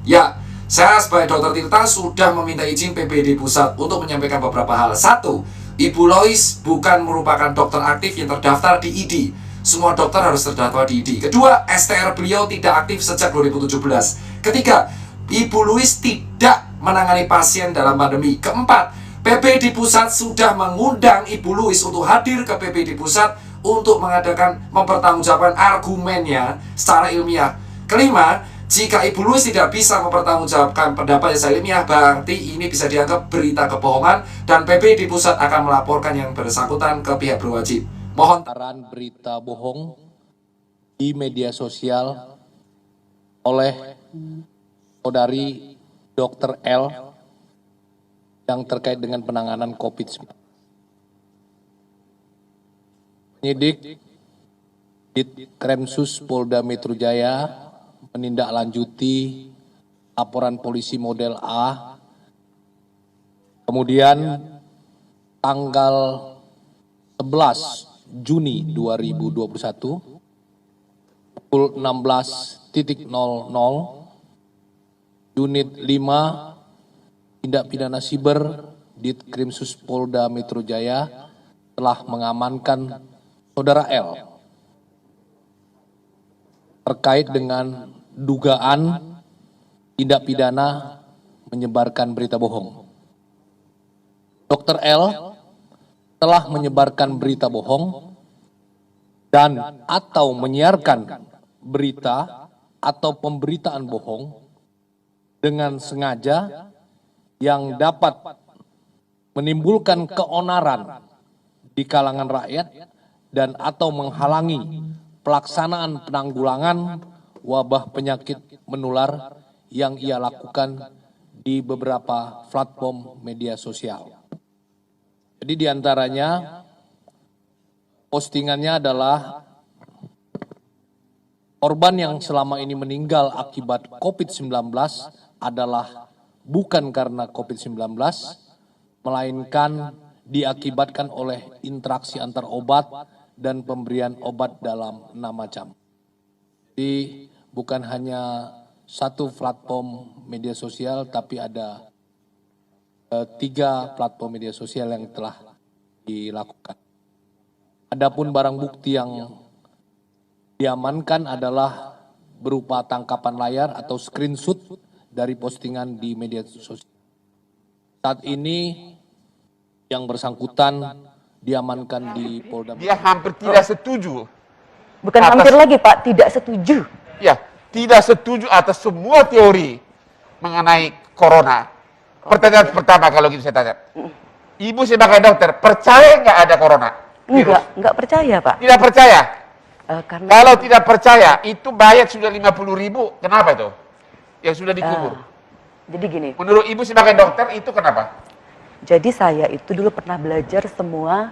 Ya, saya sebagai Dr. Tirta sudah meminta izin PBD Pusat untuk menyampaikan beberapa hal. 1. Ibu Lois bukan merupakan dokter aktif yang terdaftar di ID. Semua dokter harus terdaftar di ID. Kedua, STR beliau tidak aktif sejak 2017. Ketiga, Ibu Lois tidak menangani pasien dalam pandemi. Keempat, PBD Pusat sudah mengundang Ibu Lois untuk hadir ke PBD Pusat untuk mempertanggungjawabkan argumennya secara ilmiah. Kelima, jika Ibu Lois tidak bisa mempertanggungjawabkan pendapatnya secara ilmiah, berarti ini bisa dianggap berita kebohongan dan PBD Pusat akan melaporkan yang bersangkutan ke pihak berwajib. Mohon berita bohong di media sosial oleh saudari Dr. L yang terkait dengan penanganan COVID-19. Penyidik Ditkrimsus Polda Metro Jaya menindaklanjuti laporan polisi model A. Kemudian tanggal 11 Juni 2021 pukul 16.00 Unit 5 Tindak Pidana Siber Ditkrimsus Polda Metro Jaya telah mengamankan saudara L terkait dengan dugaan tindak pidana menyebarkan berita bohong. Dr. L telah menyebarkan berita bohong dan atau menyiarkan berita atau pemberitaan bohong dengan sengaja yang dapat menimbulkan keonaran di kalangan rakyat dan atau menghalangi pelaksanaan penanggulangan wabah penyakit menular yang ia lakukan di beberapa platform media sosial. Jadi diantaranya postingannya adalah korban yang selama ini meninggal akibat COVID-19 adalah bukan karena COVID-19, melainkan diakibatkan oleh interaksi antar obat dan pemberian obat dalam 6 macam. Jadi bukan hanya satu platform media sosial, tapi ada 3 platform media sosial yang telah dilakukan. Adapun barang bukti yang diamankan adalah berupa tangkapan layar atau screenshot dari postingan di media sosial. Saat ini yang bersangkutan diamankan di Polda. Dia hampir tidak setuju. Bukan hampir lagi Pak, tidak setuju. Ya, tidak setuju atas semua teori mengenai corona. Pertanyaan pertama kalau gitu saya tanya. Ibu sebagai dokter, percaya nggak ada corona? Enggak percaya Pak. Tidak percaya? Karena Kalau tidak percaya, itu bayar sudah 50.000. Kenapa itu? Yang sudah dikubur. Jadi gini. Menurut ibu sebagai dokter, itu kenapa? Jadi saya itu dulu pernah belajar semua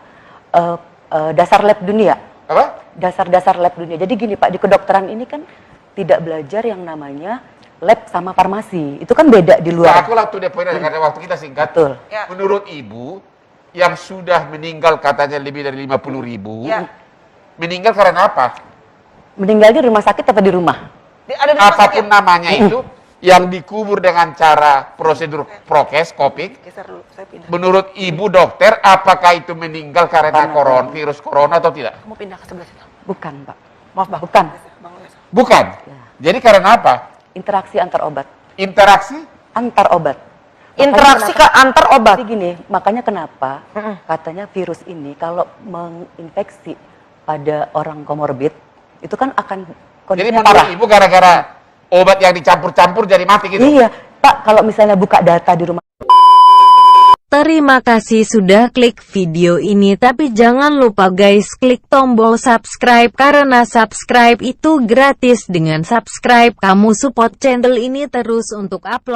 dasar lab dunia. Apa? Dasar-dasar lab dunia. Jadi gini Pak, di kedokteran ini kan tidak belajar yang namanya lab sama farmasi. Itu kan beda di luar. Nah, aku waktu dia poin karena waktu kita singkat. Betul. Ya. Menurut ibu, yang sudah meninggal katanya lebih dari 50.000, meninggal karena apa? Meninggal di rumah sakit atau di rumah? Apapun namanya itu, yang dikubur dengan cara prosedur prokes, kopik. Menurut ibu dokter, apakah itu meninggal karena virus corona atau tidak? Kamu pindah ke sebelah situ. Bukan Pak. Maaf Pak. Bukan. Bukan? Ya. Jadi karena apa? Interaksi antar obat. Interaksi? Antar obat. Interaksi ke antar obat. Jadi gini, makanya kenapa katanya virus ini kalau menginfeksi pada orang komorbid, itu kan akan jadi kondisinya menurut parah. ibu gara-gara obat yang dicampur-campur jadi mati gitu? Iya, Pak, kalau misalnya buka data di rumah. Terima kasih sudah klik video ini, tapi jangan lupa guys klik tombol subscribe karena subscribe itu gratis. Dengan subscribe kamu support channel ini terus untuk upload